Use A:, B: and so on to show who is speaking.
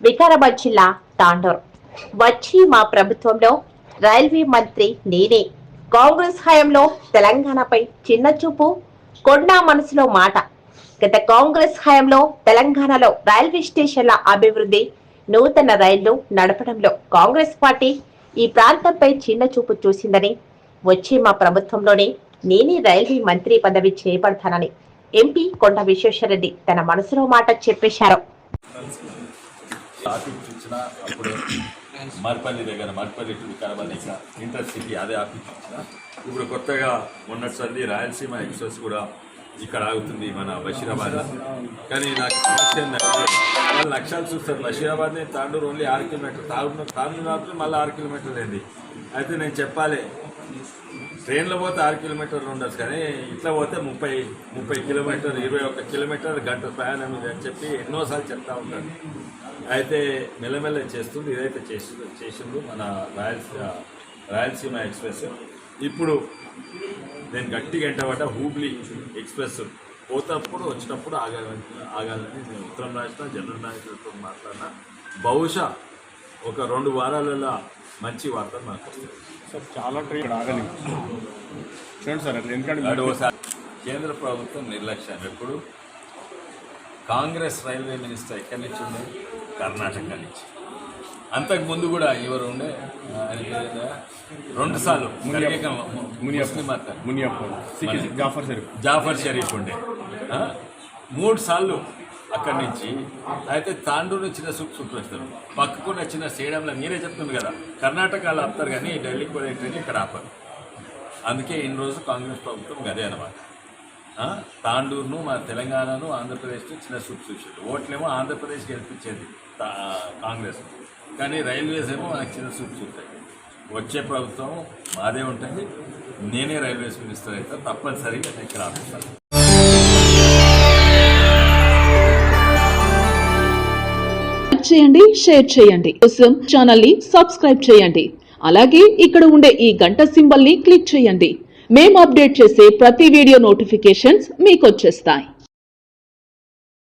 A: వికారాబాద్ జిల్లా తాండూర్ వచ్చి మా ప్రభుత్వంలో రైల్వే మంత్రి నేనే. కాంగ్రెస్ హయాంలో తెలంగాణపై చిన్న చూపు, కొండా మనసులో మాట. గత కాంగ్రెస్ హయాంలో తెలంగాణలో రైల్వే స్టేషన్ల అభివృద్ధి, నూతన రైళ్లు నడపడంలో కాంగ్రెస్ పార్టీ ఈ ప్రాంతంపై చిన్న చూపు చూసిందని, వచ్చే మా ప్రభుత్వంలోనే నేనే రైల్వే మంత్రి పదవి చేపడతానని ఎంపీ కొండా విశ్వేశ్వరరెడ్డి తన మనసులో మాట చెప్పేశారు.
B: మర్పల్లి దగ్గర మర్పల్లి టు వికారాబాద్ ఇంటర్సిటీ అదే ఆఫీస్ ఇచ్చిన. ఇప్పుడు కొత్తగా మొన్నటిసారి రాయలసీమ ఎక్స్ప్రెస్ కూడా ఇక్కడ ఆగుతుంది మన బషీరాబాద్లో. కానీ నాకు సమస్య ఏంటంటే వాళ్ళు లక్ష్యాలు చూస్తారు. బషీరాబాద్ని తాండూరు ఓన్లీ 6 కిలోమీటర్, తాండూరు మళ్ళీ 6 కిలోమీటర్లు అయింది. అయితే నేను చెప్పాలి, ట్రైన్లో పోతే 6 కిలోమీటర్లు ఉండొచ్చు, కానీ ఇట్లా పోతే 30 కిలోమీటర్, 21 కిలోమీటర్ గంట ప్రయాణం ఇది అని చెప్పి ఎన్నోసార్లు చెప్తా ఉంటాను. అయితే మెల్లమెల్ల చేస్తుంది. ఇదైతే చేసిండు మన రాయలసీమ ఎక్స్ప్రెస్. ఇప్పుడు నేను గట్టిగా ఎంటబడ్డ హూబ్లీ ఎక్స్ప్రెస్ పోతప్పుడు వచ్చినప్పుడు ఆగాలని నేను ఉత్తరం రాసిన, జనరల్ నాయకులతో మాట్లాడినా. బహుశా ఒక 2 వారాలలో మంచి వార్తలు నాకు వస్తాయి.
C: సార్ చాలా ట్రైన్ ఆగలి చూడండి సార్. ఎందుకంటే
B: ఒకసారి కేంద్ర ప్రభుత్వం నిర్లక్ష్యం. ఎప్పుడు కాంగ్రెస్ రైల్వే మినిస్టర్ ఎక్కడి నుంచి ఉండే? కర్ణాటక నుంచి. అంతకుముందు కూడా ఎవరు ఉండే? 2 సార్లు జాఫర్ షరీఫ్ ఉండే. 3 సార్లు అక్కడి నుంచి. అయితే తాండూరు చిన్న సూప్ వస్తారు, పక్కకున్న చిన్న స్టేడియంలో మీరే చెప్తుంది కదా, కర్ణాటకలో ఆపుతారు కానీ ఢిల్లీకి పోయే ట్రైన్ ఇక్కడ ఆపరు. అందుకే ఇన్ని రోజు కాంగ్రెస్ ప్రభుత్వం గదే అనమాట. తాండూరును మన తెలంగాణను ఆంధ్రప్రదేశ్ను చిన్న సూప్ చూసాడు. ఓట్లేమో ఆంధ్రప్రదేశ్ గెలిపించేది కాంగ్రెస్, కానీ రైల్వేస్ ఏమో మనకు చిన్న సూప్ చూస్తాయి. వచ్చే ప్రభుత్వం మాదే ఉంటుంది. నేనే రైల్వేస్ మినిస్టర్ అయితే తప్పనిసరిగా ఇక్కడ ఆపిస్తాను.
D: చేయండి, షేర్ చేయండి. కోసం ఛానల్ ని సబ్స్క్రైబ్ చేయండి. అలాగే ఇక్కడ ఉండే ఈ గంట సింబల్ ని క్లిక్ చేయండి. మేము అప్డేట్ చేసే ప్రతి వీడియో నోటిఫికేషన్స్ మీకు వచ్చేస్తాయి.